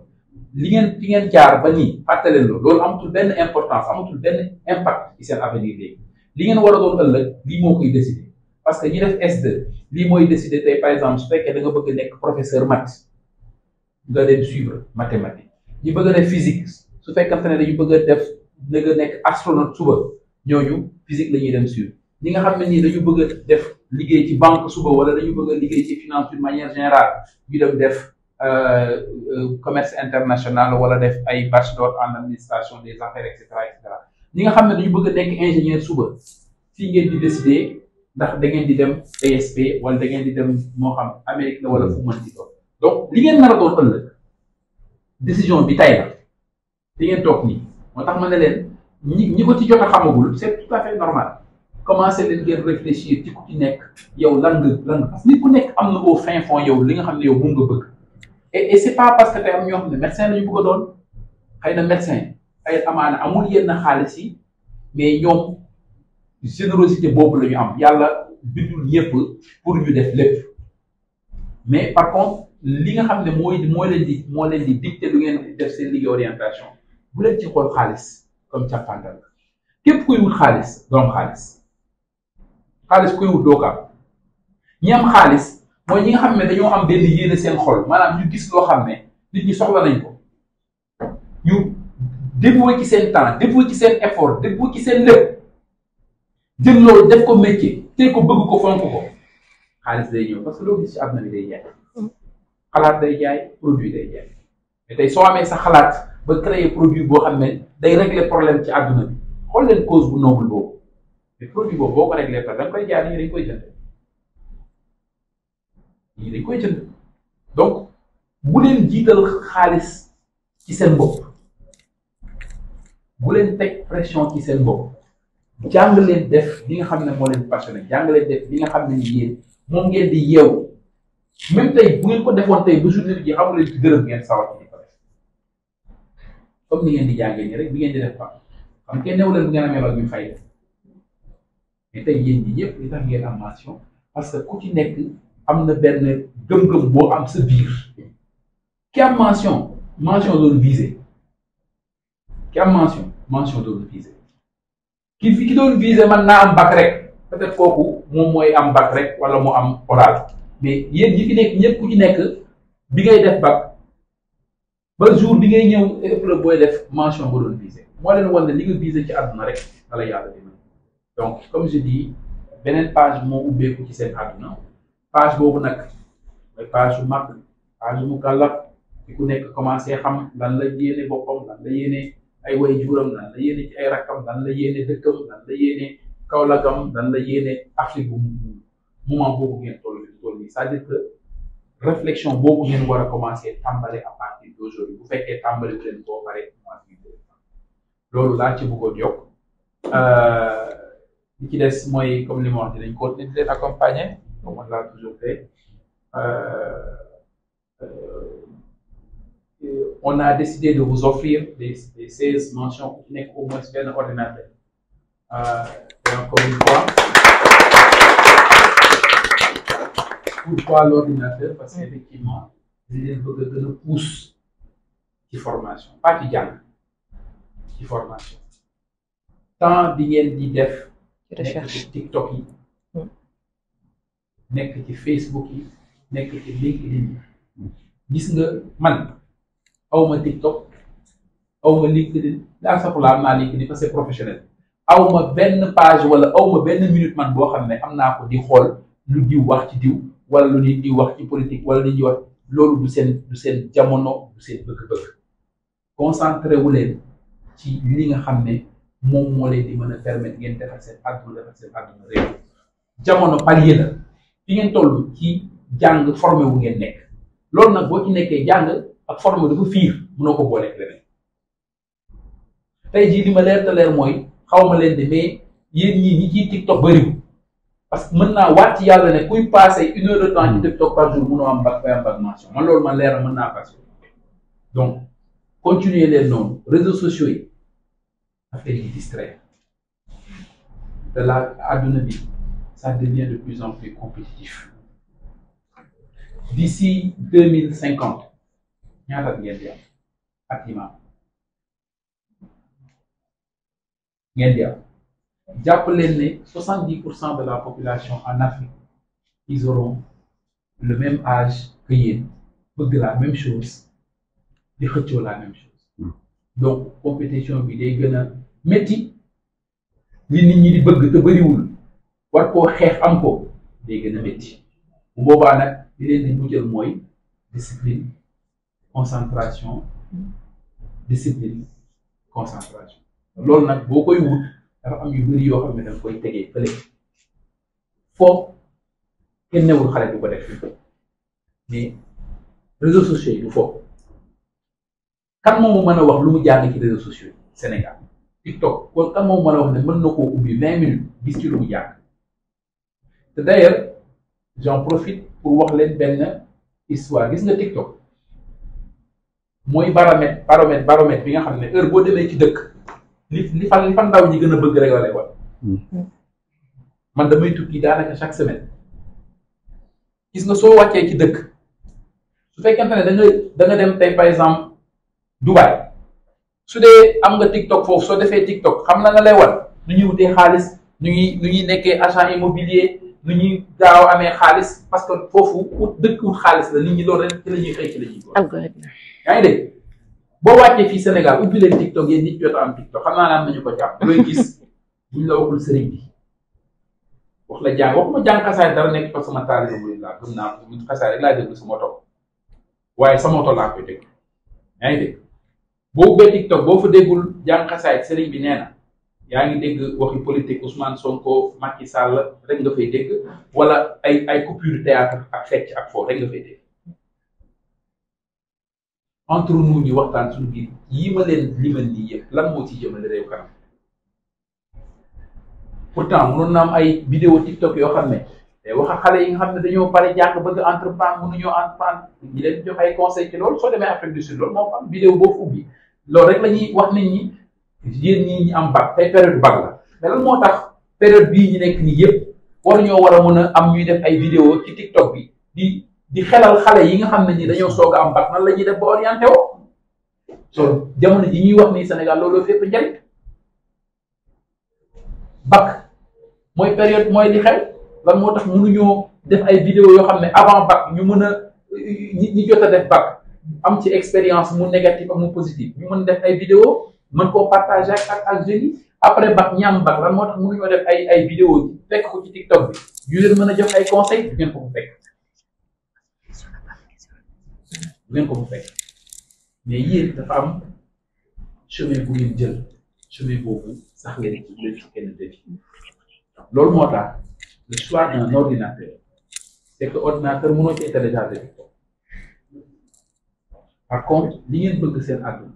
li ngeen fi ngeen jaar ba nii fàttaleen loolu amatul benn importance amatul benn impact ci seen avenir léegi li ngeen war a doon ëllëg lii moo koy décider parce que ñi def S2 lii mooy décider tey par exemple su fekkee da nga bëgg a nekk professeur maths nga dem suivre mathématique ñi bëgg a def physique su fekkante ne dañu bëgg a def da nga nekk astronaute suba ñooñu physique la ñuy dem suivre ñi nga xam ne nii dañu bëgg a def liggéey ci banque suba wala dañu bëgg a liggéey ci finance d'une manière générale ñu dem def commerce international wala def ay bachelor en administration des affaires et cetera ñi nga xam ne dañu bëgg a nekk ingénieur suba fii ngeen di décider ndax da ngeen di dem ESP wala da ngeen di dem moo xam Amérique la wala fu mën di doon donc li ngeen nar a doon ëllëg décision bi tay la di ngeen toog nii moo tax ma ne leen ñi ko ci jot a xamagul c'est tout à fait normal commencé leen ngeen réfléchir ci ku ci nekk yow lan nga parce que nit ku nekk am na au fin fond yow li nga xam ne yow moom nga bëgg et c'est pas parce que tey am ñoo xam ne médecin la ñu bëgg a doon xëy na médecin ay amaana amul yenn xaalis yi mais ñoom générosité boobu la ñu am yàlla bindul ñëpp pour ñu def lépp mais par contre li nga xam ne moo leen di dicter lu ngeen def seen liggéey orientation bu leen ci xool xaalis comme càppantal képp kuy wut xaalis doom xaalis kuy wut doo kam ñi am xaalis mooy ñi nga xam ne dañoo am benn yéene seen xol maanaam ñu gis loo xam ne nit ñi soxla nañ ko ñu dévoué ci seen temps dévoué ci seen effort dévoué ci seen lépp jël loolu def ko métier tey ko bëgg ko fonk ko xaalis day ñëw parce que loo gis ci àdduna bi day jaay xalaat day jaay produit day jaay mais tey soo amee sa xalaat ba créer produit boo xam ne day régler problème ci àdduna bi xool leen cause bu noble boobu mais produit boobu boo ko régler par da nga koy jaay dañ koy jënd donc bu leen jiital xaalis ci seen bopp bu leen teg pression ci seen bopp jàng leen def li nga xam ne moo leen passionné jàng leen def li nga xam ne ni yéen moom ngeen di yeewu même tey bu ngeen ko defoon tey ba journée bi amu leen ci dërëm ngeen sawar ci di ko def comme ni ngeen di jàngee nii rek bi ngeen di def fa xam ngeen new leen bu ngeen amee ba ñu fay mais tey yéen ñi ñëpp li tax ngeen am mention parce que ku ci nekk am na benn gëm-gëm boo am sa biir ki am mention doon visé ki am mention doon visé ki doon visé man naa am bac rek peut-être kooku moom mooy am bac rek wala mu am oral mais yéen ñi fi nekk ñëpp ku ci nekk bi ngay def bac ba jour bi ngay ñëw épreuve booy def mention nga doon visé moo leen wan ne li nga visé ci àdduna rek wala yàlla dina donc comme je dis beneen page moo ubbeeku ci seen àdduna page boobu nag mooy page yu mag page yu mu kàllaf ci ku nekk commencé xam lan la yéene boppam lan la yéene ay way juuram lan la yéene ci ay rakkam lan la yéene dëkkam lan la yéene Kaolagam lan la yéene Afrique bu moment boobu ngeen toll nii c'est-à-dire que réflexion boobu ngeen war a commencer tàmbale à partir d'aujourd'hui bu fekkee tàmbale leen boo pare mois de loolu laa ci bëggoon yokk li ci des mooy comme li ma wax dinañ continuer di leen accompagner comme on l'a toujours fait on a décidé de vous offrir des 16 mentions ku nekk au moins benn ordinateur et encore une fois pourquoi l'ordinateur parce qu'effectivement dañ leen bëgg a gën a pousse ci formation pas ci jàng ci formation temps bi ngeen di def nekk ci TikTok yi nekk ci Facebook yi nekk ci LinkedIn yi gis nga man awma TikTok awma LinkedIn daa saxula am naa LinkedIn parce que c'est professionnel awma benn page wala awma benn minute man boo xam ne am naa ko di xool lu diw wax ci diw wala lu nit di wax ci politique wala lu ñuy wax loolu du seen jamono du seen bëgg-bëgg concentré wu leen ci li nga xam ne moom moo leen di mën a permettre ngeen defar seen àdduna réew jamono palier la fi ngeen toll ci jàng formé wu ngeen nekk loolu nag boo ci nekkee jàng ak formé dafa fiir mënoo ko booleeg leneen tey jii li ma leer te leer mooy xaw ma leen de mais yéen ñi ciy TikTok bëriwul parce que mën naa waat ci yàlla ne kuy passé 1 heure de temps ci TikTok par jour mënoo am bac mention man loolu man leer na mën naa passé donc continuer leen noonu réseaux sociaux yi affaire yi distraire de la àdduna bi ça devient de plus en plus compétitif d'ici 2050 ñaata ngeen di am ak imam ngeen di am jàpp leen ne 70% de la population en Afrique ils auront le même âge que yéen bëgg la même chose di xëccoo la même chose donc compétition bi day gën a métti li nit ñi di bëgg te bëriwul war koo xeex am ko day gën a métti bu boobaa nag li leen di mujjal mooy discipline concentration loolu nag boo koy wut dafa am yu bëri yoo xam ne danga koy tegee fële foo kenn newul xale du ko def mais réseaux sociaux yi du foofu kan moomu mën a wax lu mu jàng ci réseaux sociaux yi Sénégal TikTok kon kan moomu mën a wax ne mën na koo ubbi 20 minutes gis ci lu mu jàng te d'ailleurs j'en profite pour wax leen benn histoire gis nga TikTok mooy baromètre bi nga xam ne heure boo demee ci dëkk li fan ndaw ñi gën a bëgg rek la lay wax man damay tukki daanaka chaque semaine gis nga soo wàccee ci dëkk su fekkente ne da nga dem tey par exemple Dubaï su dee am nga TikTok foofu soo defee TikTok xam na nga lay wan nu ñuy wutee xaalis nu ñuy nekkee agent immobilier nu ñuy gaaw amee xaalis parce que foofu dëkk wut xaalis la nit ñi loolu rek ci la ñuy xëy ci la ñuy góor yaa ngi dégg boo wàccee fii Sénégal ubbi leen TikTok yéen nit jot a am TikTok xam naa ne am nañu ko jàpp looy gis buñ la waxul sëriñ bi wax la jàng waxuma jàng xasaay dara nekk fa sama taalibe bu laa gëm naa ko xasaay rek laa déglu sama moto waaye sama moto laa koy dégg yaa ngi dégg boo ubbee TikTok boo fa déggul jàng xasaay sëriñ bi nee na yaa ngi dégg waxi politique Ousmane Sonko Macky Sall rek nga fay dégg wala ay coupure théâtre ak fecc ak foofu rek nga fay dégg entre nous ñu waxtaan suñu biir yi ma leen limal nii yëpp lan moo ci jëmale réew kanam pourtant mënoon na am ay vidéo TikTok yoo xam ne day wax ak xale yi nga xam ne dañoo pare jàng bëgg entreprendre mënuñoo entreprendre ñi leen jox ay conseil ci loolu soo demee Afrique du Sud loolu moo am vidéo boo fu ubbi loolu rek la ñuy wax nit ñi yéen ñi am bac tey période bac la mais lan moo tax période bii ñu nekk nii yëpp waruñoo war a mën a am ñuy def ay vidéo ci TikTok bi di xelal xale yi nga xam ne ni dañoo soog a am bac nan la ñuy def ba orienté woo so jamono ji ñuy wax ni Sénégal loolu fépp njariñ bac mooy période mooy li xew lan moo tax mënuñoo def ay vidéo yoo xam ne avant bac ñu mën a ñi jot a def bac am ci expérience mu négatif ak mu positif ñu mën def ay vidéo mën koo partager ak jeunes yi après bac ñaam bac lan moo tax mënuñoo def ay vidéo fekk ko ci TikTok bi yu leen mën a jox ay conseils du ngeen ko fa fekk mais yéen dafa am chemin bu ngeen jël chemin boobu sax ngeen ci leen ci kenn defi loolu moo tax le choix d'un ordinateur c'est que ordinateur mënoo ci télécharger TikTok par contre li ngeen bëgg seen àdduna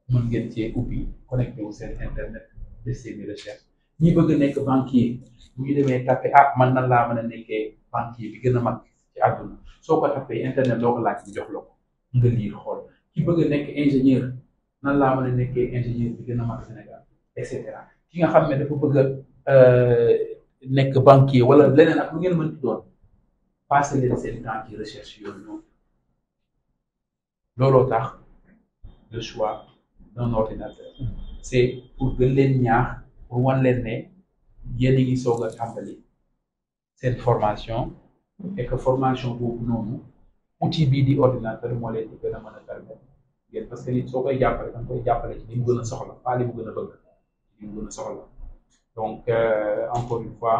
mën ngeen cee ubbi connecté wu seen internet de seeni recherche ñi bëgg nekk banquier bu ñu demee tapé man nan laa mën a nekkee banquier bi gën a mag ci àdduna soo ko tapé internet doo ko laaj mu jox la ko nga lire xool ki bëgg a nekk ingénieur nan laa mën a nekkee ingénieur bi gën a mag Sénégal et cetera ki nga xam ne dafa bëgg a nekk banquier wala leneen ak lu ngeen mën ci doon passé leen seen temps ci recherche yooyu noonu looloo tax le choix d'un ordinateur c'est pour gën leen ñaax pour wan leen ne yéen a ngi soog a tàmbali seen formation et que formation boobu noonu outil bii di ordinateur moo leen di gën a mën a permettre ngeen parce que nit soo koy jàppale da nga koy jàppale ci li mu gën a soxla pas li mu gën a bëgg li mu gën a soxla donc encore une fois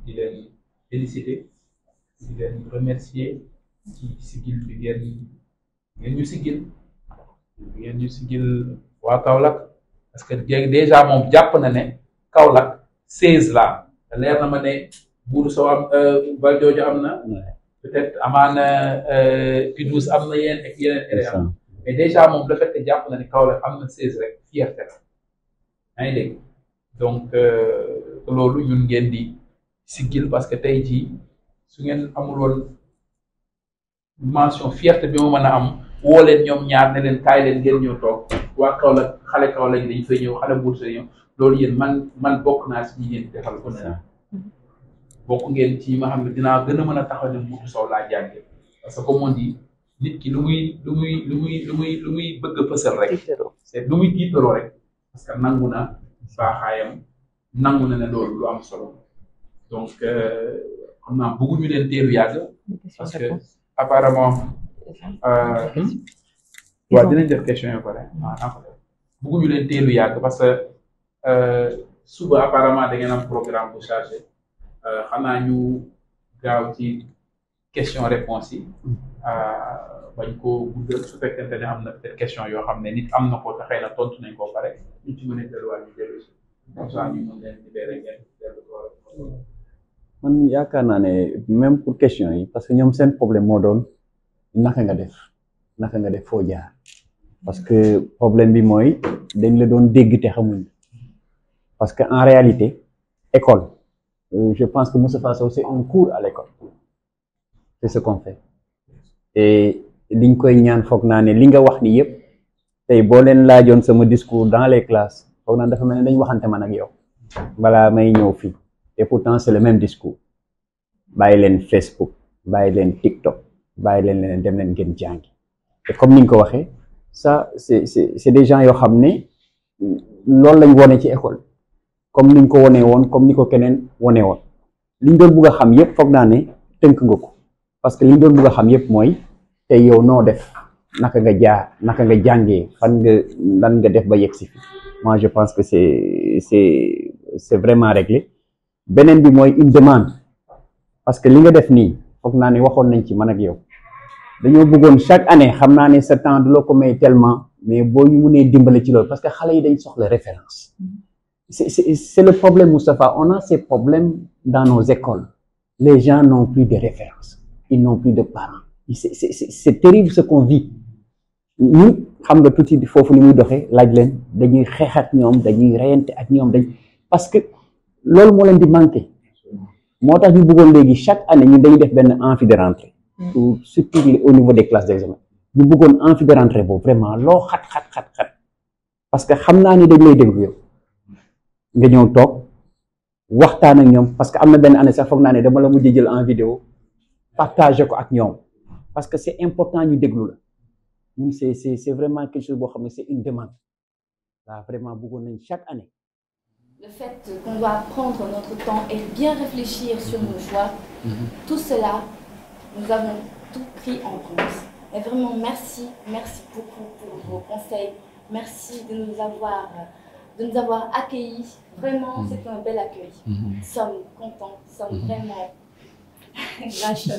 di leen féliciter di leen remercier ci sigil bi ngeen ñu sigil waa Kaolack parce que déjà moom jàpp na ne Kaolack 16 la leer na ma ne Buur Sow am ba jooju am na peut-être amaana P12 am na yeneen ak yeneen mais déjà moom le fait que jàpp na ne Kaolack am na 16 rek fierté la yaa ngi dégg donc loolu ñun ngeen di sigil parce que tey jii su ngeen amul woon mention fierté bi mu mën a am woo leen ñoom ñaar ne leen kaay leen ngeen ñëw toog waa Kaolack xale Kaolack dañ fay ñëw xale Mbour ñëw loolu yéen man bokk naa si ñi ngeen di defal ko ne bokk ngeen ci ma xam ne dinaa gën a mën a taxaw ne Mbour Sow laa jàngee parce que comme on dit nit ki lu muy bëgg a fësal rek c'est lu muy tiitaroo rek parce que nangu na baaxaayam nangu na ne loolu lu am solo donc xam naa bëgguñu leen teelu yàgg parce que apparemment waaw dinañ def question yi pare bëgguñu leen teelu yàgg parce que suba apparemment da ngeen am programme bu chargé xanaa ñu gaaw ci question réponse yi bañ ko guddal su fekkente ne am na peut-être question yoo xam ne nit am na ko te xëy na tontu nañ ko pare ñu ci mën a delluwaat ñu dellu si comme ça ñu mën leen libéré ngeen dellu ko man yaakaar naa ne même pour question yi parce que ñoom seen problème moo doon naka nga def foo jaar parce que problème bi mooy dañ la doon dégg te xamuñ parce que en réalité école je pense que Moustapha Sow c'est un cours à l'école c'est ce qu'on fait et liñ koy ñaan foog naa ne li nga wax ni yëpp tey boo leen laajoon sama discours dans les classes foog naa dafa mel ne dañ waxante man ak yow balaa may ñëw fii et pourtant c'est le même discours bàyyi leen Facebook bàyyi leen TikTok bàyyi leen leneen dem leen ngeen jàngi et comme ni nga ko waxee ça c'est des gens yoo xam ne loolu lañ wone ci école comme niñ ko wonee woon comme ni ko keneen wone woon liñ doon bugg a xam yëpp foog naa ne tënk nga ko parce que liñ doon bugg a xam yëpp mooy tey yow noo def naka nga jaar naka nga jàngee fan nga lan nga def ba yegg si fi moi je pense que c'est vraiment réglé beneen bi mooy une demande parce que li nga def nii foog naa ne waxoon nañ ci man ak yow dañoo bëggoon chaque année xam naa ne sa temps du la ko may tellement mais boo ñu mënee dimbale ci loolu parce que xale yi dañ soxla référence c'est le problème Moustapha on a ces problèmes dans nos écoles les gens n'ont plus de référence ils n'ont plus de parents c'est terrible ce qu'on vit ñun xam nga tuuti foofu ni muy doxee laaj leen dañuy xeex ak ñoom dañuy reyante ak ñoom parce que loolu moo leen di manqué moo tax ñu bëggoon léegi chaque année ñu dañuy def benn amphi de rentrée surtout au niveau des classes d'examen ñu bëggoon amphi de rentrée boobu vraiment loo xat parce que xam naa ni dañ lay déglu yow nga ñëw toog waxtaan ak ñoom parce que am na benn année sax foog naa ne dama la mujj jël en vidéo partager ko ak ñoom parce que c'est important ñu déglu la ñun c'est vraiment quelque chose boo xam ne c'est une demande waaw vraiment bëggoon nañ chaque année. Le fait qu'on doit prendre notre temps et bien réfléchir sur nos choix, tout cela, nous avons tout pris en compte. Et vraiment merci beaucoup pour vos conseils, merci de de nous avoir accueillis. Vraiment, c'est un bel accueil. Nous sommes contents, nous sommes vraiment... Merci.